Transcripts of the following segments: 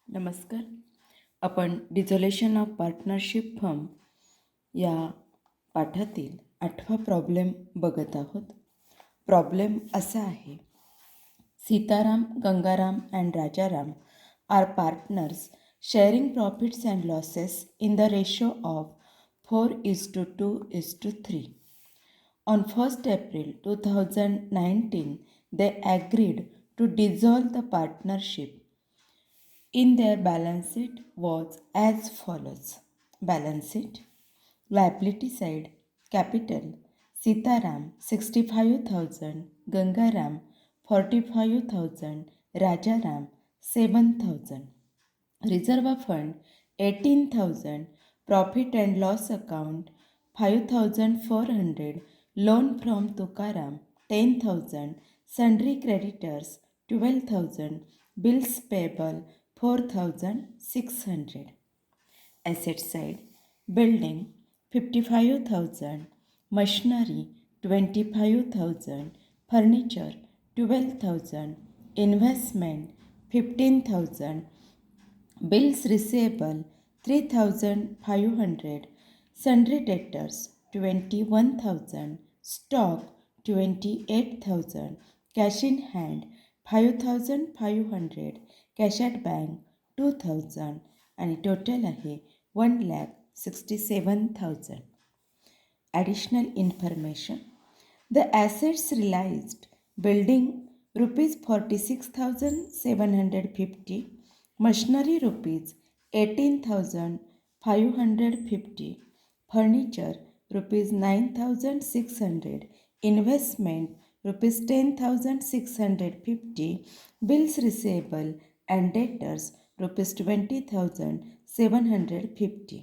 नमस्कार. आपण dissolution of partnership firm या पाठातील 8वा प्रॉब्लेम बघत आहोत. प्रॉब्लेम असा आहे, Sitaram, Gangaram and Rajaram are partners sharing profits and losses in the ratio of 4:2:3. On 1st April 2019, they agreed to dissolve the partnership. In their balance sheet was as follows. Balance sheet. Liability side. Capital. Sitaram 65,000. Gangaram 45,000. Rajaram 7,000. Reserve fund 18,000. Profit and loss account 5,400. Loan from Tukaram 10,000. Sundry creditors 12,000. Bills payable 4,600. Asset side. Building 55,000. Machinery 25,000. Furniture 12,000. Investment 15,000. Bills receivable 3,500. Sundry debtors 21,000. Stock 28,000. Cash in hand 5,500. Cash at bank 2,000 आणि total आहे 1,67,000. Additional information. The assets realised building ₹46,750. Machinery ₹18,550. Furniture ₹9,600. Investment ₹10,650. Bills receivable and debtors ₹20,750.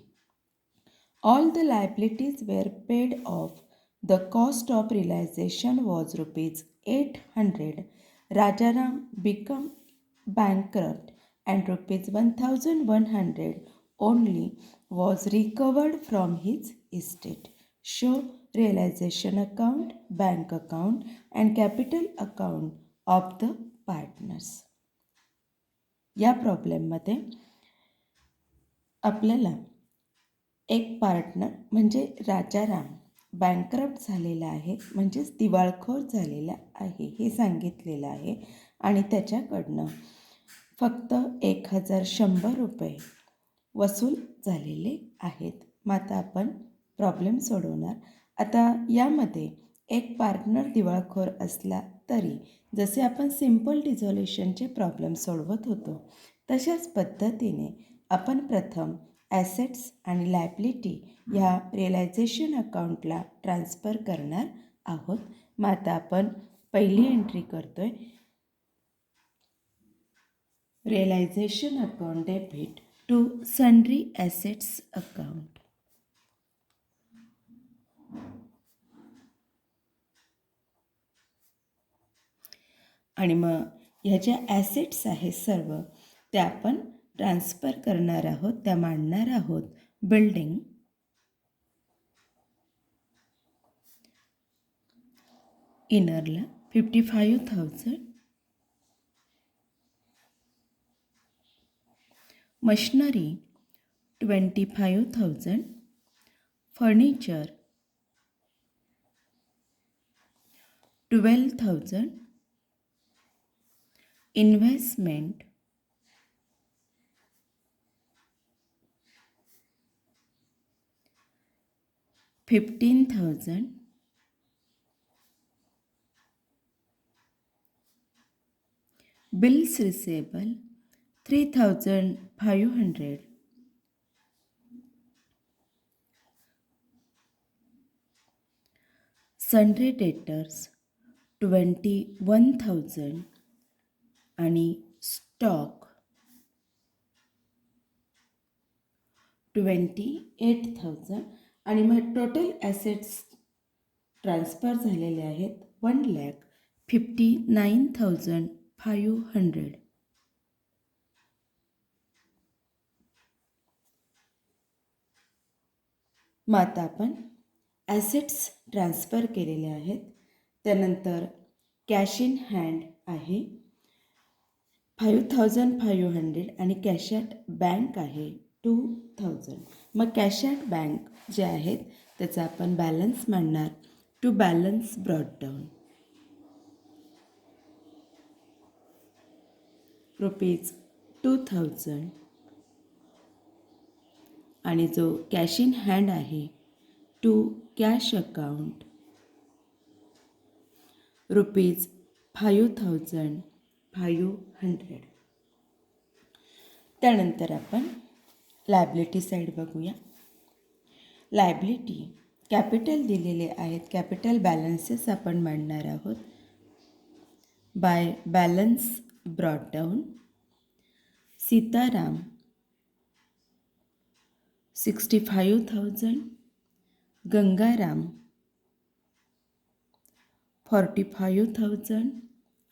All the liabilities were paid off. The cost of realization was ₹800. Rajaram became bankrupt and ₹1,100 only was recovered from his estate. Show realization account, bank account and capital account of the partners. या प्रॉब्लेममध्ये आपल्याला एक partner म्हणजे Rajaram bankrupt झालेला आहे, म्हणजेच दिवाळखोर झालेला आहे हे सांगितलेलं आहे आणि त्याच्याकडनं फक्त ₹1,100 वसूल झालेले आहेत. मग आता आपण प्रॉब्लेम सोडवणार. आता यामध्ये एक पार्टनर दिवाळखोर असला तरी जसे आपण सिम्पल डिझोल्युशनचे प्रॉब्लेम सोडवत होतो तशाच पद्धतीने आपण प्रथम ॲसेट्स आणि लायबिलिटी ह्या रिअलायझेशन अकाउंटला ट्रान्सफर करणार आहोत. मग आता आपण पहिली एंट्री करतोय, realisation account debit to sundry assets account. आणि मग ह्या ज्या ॲसेट्स आहेत सर्व त्या आपण ट्रान्सफर करणार आहोत, त्या मांडणार आहोत. बिल्डिंग इनरला 55,000. Machinery 25,000. Furniture 12,000. Investment 15,000. Bills receivable 3,500. Sundry debtors 21,000 आणि स्टॉक 28,000 आणि मग टोटल ॲसेट्स ट्रान्सफर झालेले आहेत 1,59,500. मग आता आपण ॲसेट्स ट्रान्सफर केलेले आहेत. त्यानंतर कॅश इन हँड आहे 5,500 आणि कॅश ॲट बँक आहे 2,000. मग कॅश ॲट बँक जे आहेत त्याचा आपण बॅलन्स मांडणार. To balance brought down rupees 2,000 आणि जो कॅश इन हँड आहे टू कॅश अकाउंट रुपीज 5,500. त्यानंतर आपण लायबिलिटी साईड बघूया. लायबिलिटी कॅपिटल दिलेले आहेत. कॅपिटल बॅलन्सेस आपण मांडणार आहोत. By balance brought down Sitaram 65,000, Gangaram 45,000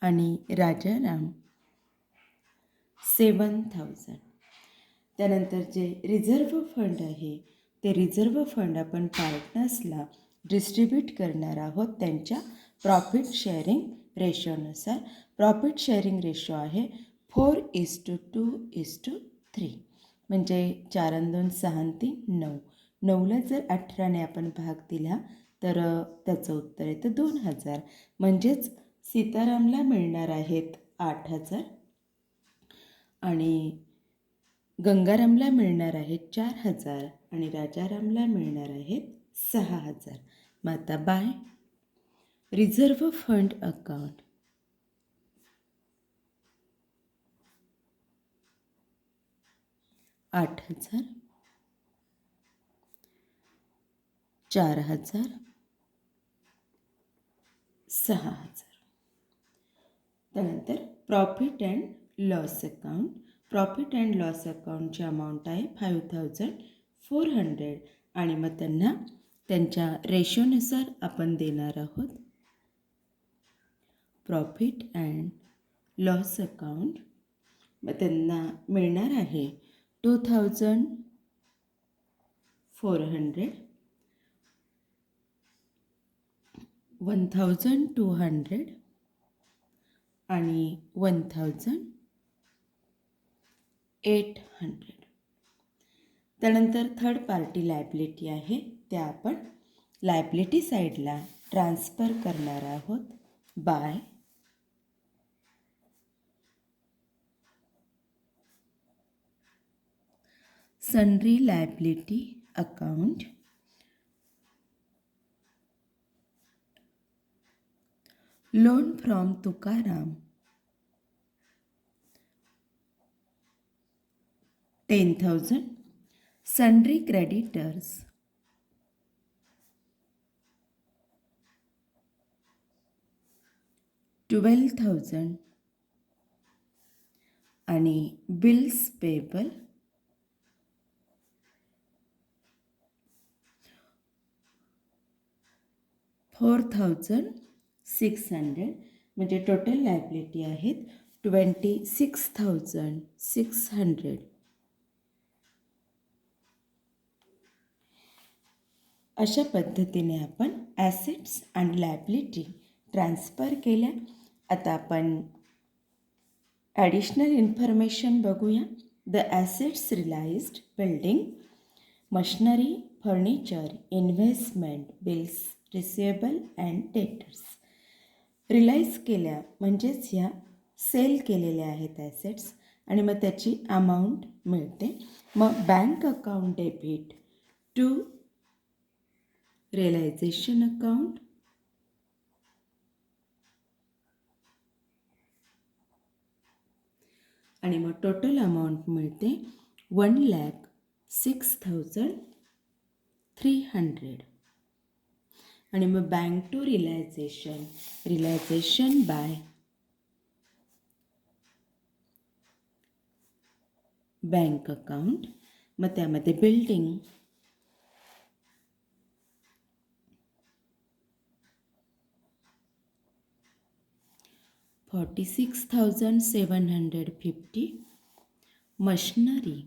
आणि राजाराम 7,000. त्यानंतर जे रिझर्व्ह फंड आहे ते रिझर्व्ह फंड आपण पार्टनर्सला डिस्ट्रीब्यूट करणार आहोत त्यांच्या प्रॉफिट शेअरिंग रेशोनुसार. प्रॉफिट शेअरिंग रेशो आहे 4:2:3. म्हणजे 4 आणि 2 6 आणि 3 9. 9ला जर 18ने आपण भाग दिला तर त्याचं उत्तर येतं 2,000. म्हणजेच सीतारामला मिळणार आहेत 8,000 आणि गंगारामला मिळणार आहेत 4,000 आणि राजारामला मिळणार आहेत 6,000. मग आता बाय रिझर्व्ह फंड अकाउंट 8,000, 4,000, 6,000. त्यानंतर profit and loss account. Profit and loss अकाउंटची अमाऊंट आहे 5,400 आणि मग त्यांना त्यांच्या रेशोनुसार आपण देणार आहोत. प्रॉफिट अँड लॉस अकाउंट मग त्यांना मिळणार आहे 2,400, 1,200 आणि 1,800. त्यानंतर थर्ड पार्टी लायबिलिटी आहे त्या आपण लायबिलिटी साईडला ट्रान्सफर करणार आहोत bye sundry liability account loan from Tukaram 10,000, sundry creditors 12,000 आणि bills payable 4,600. म्हणजे टोटल लायबिलिटी आहेत 26,600. अशा पद्धतीने आपण ॲसेट्स आणि लायबिलिटी ट्रान्सफर केल्या. आता आपण ॲडिशनल इन्फॉर्मेशन बघूया. The assets realised building, machinery, furniture, investment, bills receivable and debtors. Realise केल्या म्हणजेच ह्या सेल केलेल्या आहेत ॲसेट्स आणि मग त्याची अमाऊंट मिळते. मग bank account debit to realisation account आणि मग टोटल अमाऊंट मिळते 1,06,300. आणि मग bank to realisation by bank account. मग त्यामध्ये बिल्डिंग, 46,750, मशनरी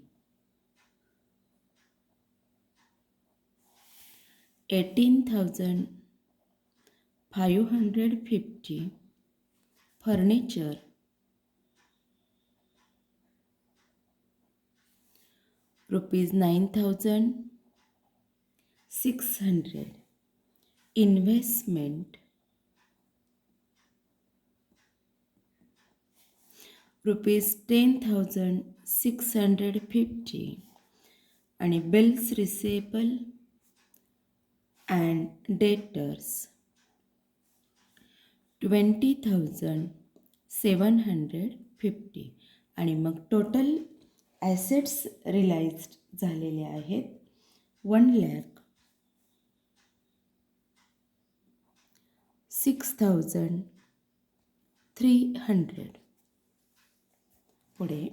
18,550, फर्निचर ₹9,600 इन्व्हेस्टमेंट, ₹10,650 आणि बिल्स रिसेबल अँड डेटर्स 20,750 आणि मग टोटल ॲसेट्स रिलाइज्ड झालेले आहेत 1,06,300. पुढे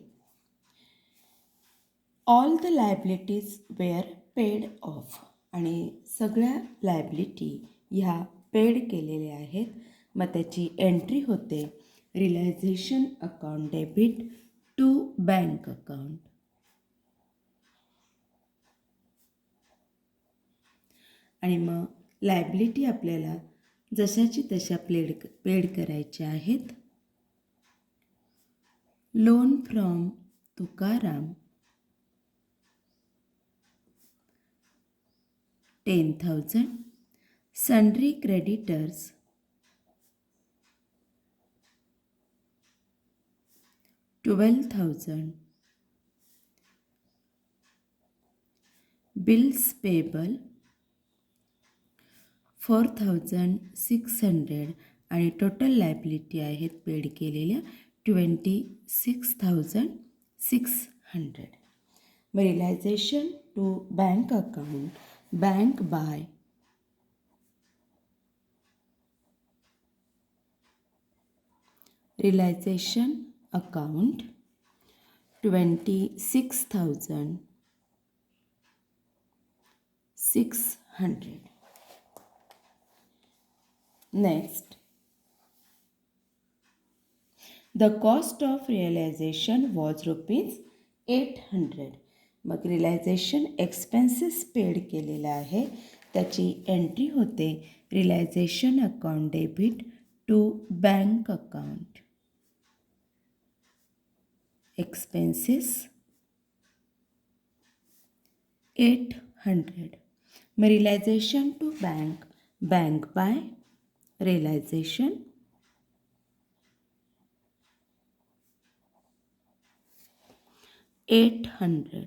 all the liabilities were paid off आणि सगळ्या लायबिलिटी ह्या पेड केलेल्या आहेत. मग त्याची एंट्री होते realisation account debit to bank account. आणि मग लायबिलिटी आपल्याला जशाची तशा पेड करायच्या आहेत. Loan from Tukaram 10,000, sundry creditors 12,000, bills payable 4,600 आणि टोटल लायबिलिटी आहेत पेड केलेल्या 26,600. Realisation to bank account bank by realisation account 26,600. Next, the cost of realization was ₹800. मग रिलायझेशन एक्सपेन्सेस पेड केलेला आहे. त्याची एंट्री होते realisation account debit to bank account. Expenses 800. मग realisation to bank bank by realisation 800.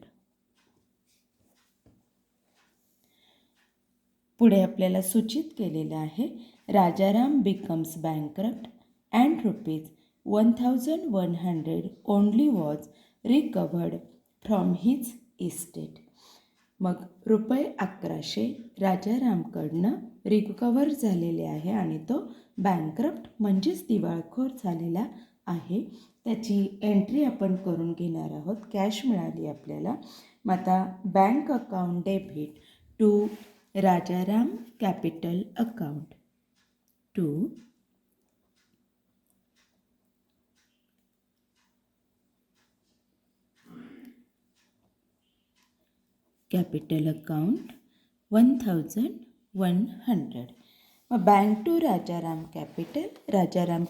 पुढे आपल्याला सूचित केलेलं आहे Rajaram becomes bankrupt and ₹1,100 only was recovered from his estate. मग ₹1100 राजारामकडनं रिकवर झालेले आहे आणि तो बँकरप्ट म्हणजेच दिवाळखोर झालेला आहे. त्याची एंट्री आपण करून घेणार आहोत. कॅश मिळाली आपल्याला. मग आता bank account debit to Rajaram capital account to capital account 1,100. मग bank to Rajaram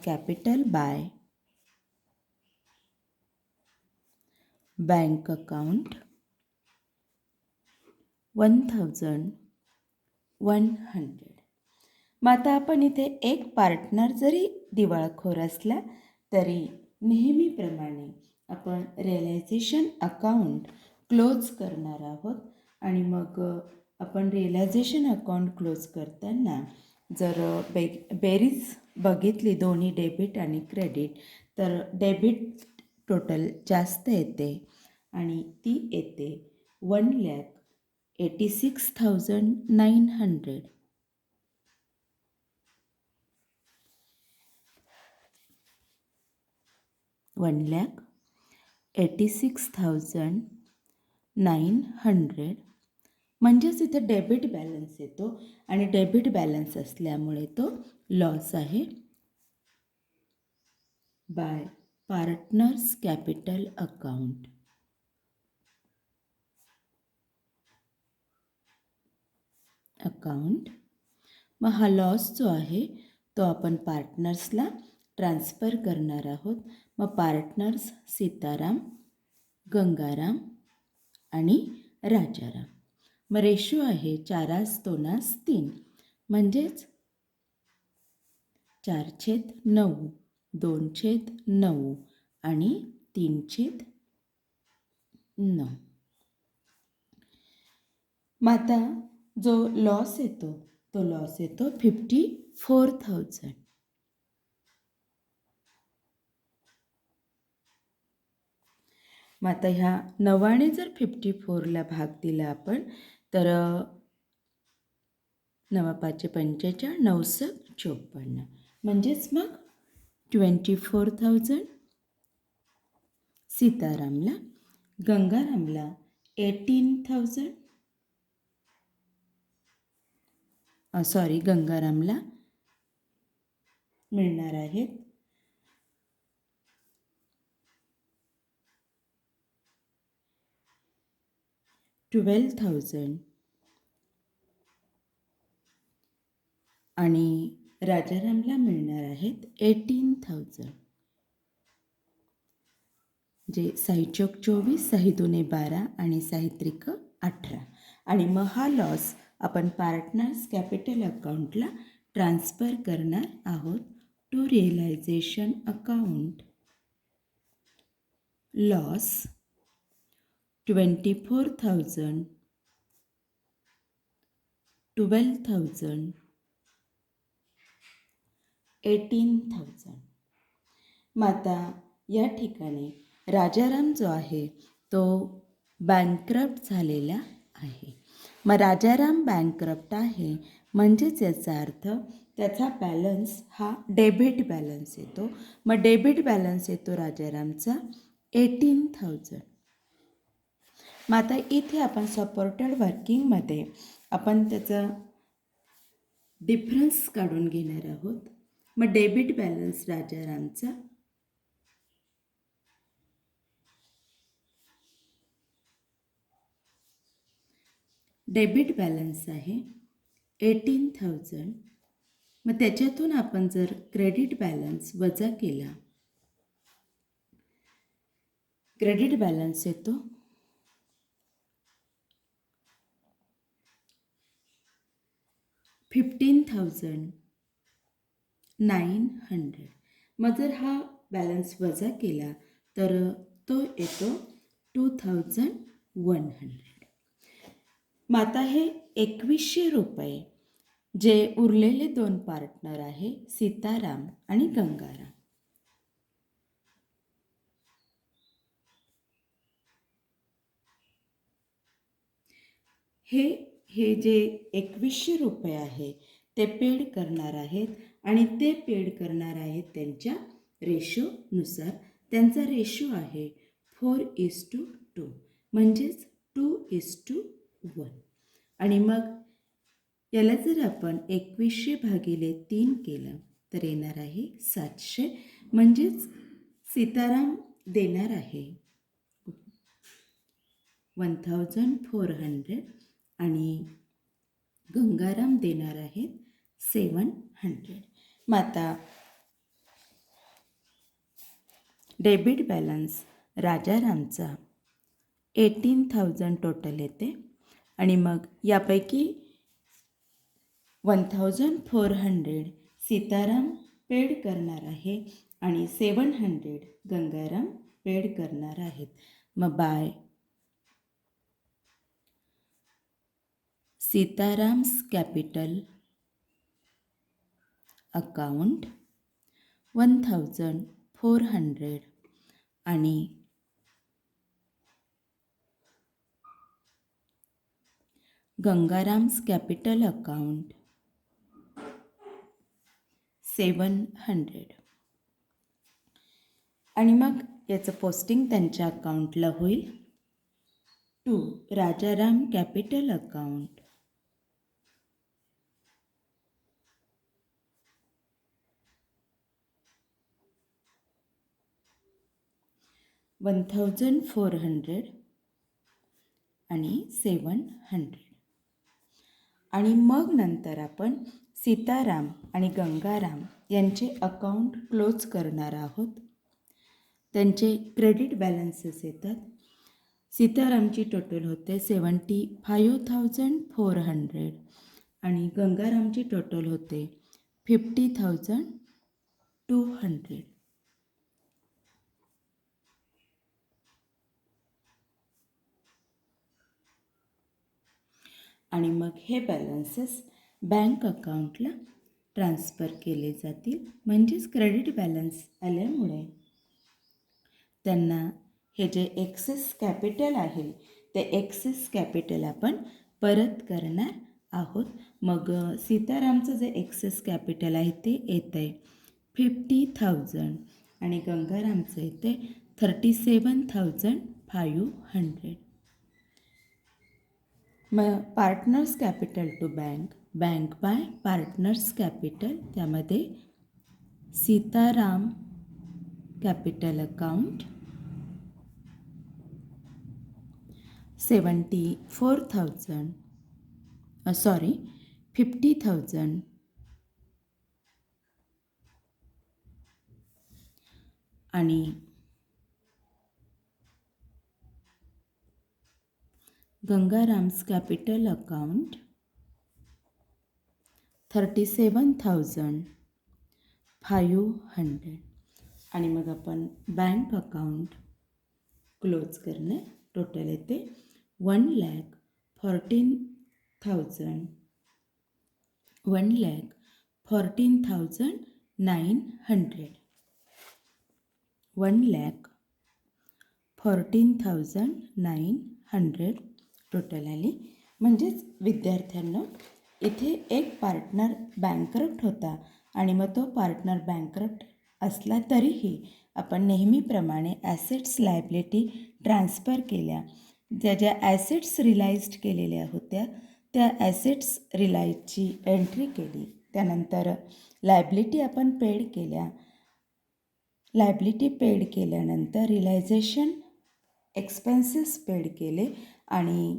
capital by bank account 1,100. मग आता आपण इथे एक पार्टनर जरी दिवाळखोर असला तरी नेहमीप्रमाणे आपण रिअलायझेशन अकाउंट क्लोज करणार आहोत. आणि मग आपण रिअलायझेशन अकाउंट क्लोज करताना जर बेरीज बघितली दोन्ही डेबिट आणि क्रेडिट तर डेबिट टोटल जास्त येते आणि ती येते 1,86,900. $1,86,900 म्हणजेच इथे डेबिट बॅलन्स येतो आणि डेबिट बॅलन्स असल्यामुळे तो लॉस आहे. बाय पार्टनर्स कॅपिटल अकाउंट मग हा लॉस जो आहे तो आपण पार्टनर्सला ट्रान्सफर करणार आहोत. मग पार्टनर्स सीताराम, गंगाराम आणि राजाराम. मग रेशो आहे 4:3 म्हणजेच 4/9, 2/9 आणि 3/9. मग आता जो लॉस येतो तो लॉस येतो 54,000. मग आता ह्या 9ने जर 54ला भाग दिला आपण तर 9×5=45, 9×7=54. म्हणजेच मग 24,000 सीतारामला, गंगारामला 18,000 गंगारामला मिळणार आहेत 12,000 आणि राजारामला मिळणार आहेत 18,000. जे 6×4 = 24, 6×2 = 12 आणि 6×3 = 18. आणि मग हा लॉस आपण पार्टनर्स कॅपिटल अकाउंटला ट्रान्सफर करणार आहोत टू रिअलायझेशन अकाउंट. लॉस 24,000, 12,000, 18,000. मग आता या ठिकाणी राजाराम जो आहे तो बँकरप्ट झालेला आहे. मग राजाराम बँकरप्ट आहे म्हणजेच याचा अर्थ त्याचा बॅलन्स हा डेबिट बॅलन्स येतो. मग डेबिट बॅलन्स येतो राजारामचा 18,000. मग आता इथे आपण सपोर्टेड वर्किंगमध्ये आपण त्याचा डिफरन्स काढून घेणार आहोत. मग डेबिट बॅलन्स राजारामचा डेबिट बॅलन्स आहे 18,000. मग त्याच्यातून आपण जर क्रेडिट बॅलन्स वजा केला, क्रेडिट बॅलन्स येतो 15,900. मग जर हा बॅलन्स वजा केला तर तो येतो 2,100. मग आता हे 2,100 रुपये जे उरलेले 2 पार्टनर आहे सीताराम आणि गंगाराम, हे जे 2,100 रुपये आहे ते पेड करणार आहेत आणि ते पेड करणार आहेत त्यांच्या रेशोनुसार. त्यांचा रेशो आहे 4:2 म्हणजेच 2:1. आणि मग याला जर आपण 2,100/3 केलं तर येणार आहे 700. म्हणजेच सीताराम देणार आहे 1,400 आणि गंगाराम देणार आहेत 700. मग आता डेबिट बॅलन्स राजारामचा 18,000 टोटल येते आणि मग यापैकी 1,400 सीताराम पेड करणार आहे आणि 700 गंगाराम पेड करणार आहेत. मग बाय सीताराम्स कॅपिटल अकाउंट 1,400 आणि गंगाराम्स कॅपिटल अकाउंट 700. आणि मग याचं पोस्टिंग त्यांच्या अकाउंटला होईल टू राजाराम कॅपिटल अकाउंट 1,400 आणि 700. आणि मग नंतर आपण सीताराम आणि गंगाराम यांचे अकाउंट क्लोज करणार आहोत. त्यांचे क्रेडिट बॅलन्सेस येतात सीतारामची टोटल होते 75,400 आणि गंगारामची टोटल होते 50,200. आणि मग हे बॅलन्सेस बँक अकाउंटला ट्रान्सफर केले जातील. म्हणजेच क्रेडिट बॅलन्स आल्यामुळे त्यांना हे जे एक्सेस कॅपिटल आहे ते एक्सेस कॅपिटल आपण परत करणार आहोत. मग सीतारामचं जे एक्सेस कॅपिटल आहे ते येतं आहे 50,000 आणि गंगारामचं येते 37,500. मग partners capital to bank, bank by partners capital, त्यामध्ये सीताराम कॅपिटल अकाउंट 50,000 आणि गंगाराम्स कॅपिटल अकाउंट 37,500. आणि मग आपण बँक अकाउंट क्लोज करणे. टोटल येते 1,14,900. 1,14,900 टोटल आली. म्हणजेच विद्यार्थ्यांना इथे एक पार्टनर बँकरप्ट होता आणि मग तो पार्टनर बँकरप्ट असला तरीही आपण नेहमीप्रमाणे ॲसेट्स लायबिलिटी ट्रान्सफर केल्या. ज्या ॲसेट्स रिलाइज्ड केलेल्या होत्या त्या ॲसेट्स रिलाइजची एंट्री केली. त्यानंतर लायबिलिटी आपण पेड केल्या. लायबिलिटी पेड केल्यानंतर रिलायझेशन एक्सपेन्सेस पेड केले आणि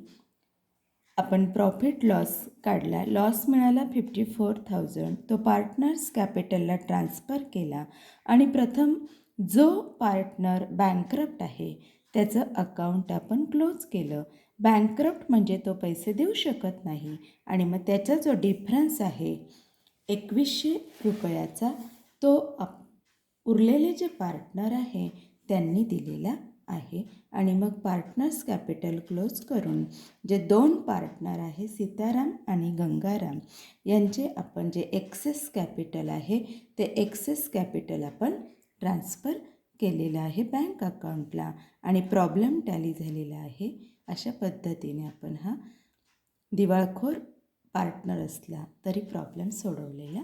आपण प्रॉफिट लॉस काढला. लॉस मिळाला 54,000. तो पार्टनर्स कॅपिटलला ट्रान्सफर केला आणि प्रथम जो पार्टनर बँकरप्ट आहे त्याचं अकाउंट आपण क्लोज केलं. बँकरप्ट म्हणजे तो पैसे देऊ शकत नाही आणि मग त्याचा जो डिफरन्स आहे 2,100 रुपयाचा तो उरलेले जे पार्टनर आहे त्यांनी दिलेला आहे. आणि मग पार्टनर्स कॅपिटल क्लोज करून जे 2 पार्टनर आहे सीताराम आणि गंगाराम यांचे आपण जे एक्सेस कॅपिटल आहे ते एक्सेस कॅपिटल आपण ट्रान्सफर केलेलं आहे बँक अकाउंटला आणि प्रॉब्लेम टॅली झालेला आहे. अशा पद्धतीने आपण हा दिवाळखोर पार्टनर असला तरी प्रॉब्लेम सोडवलेला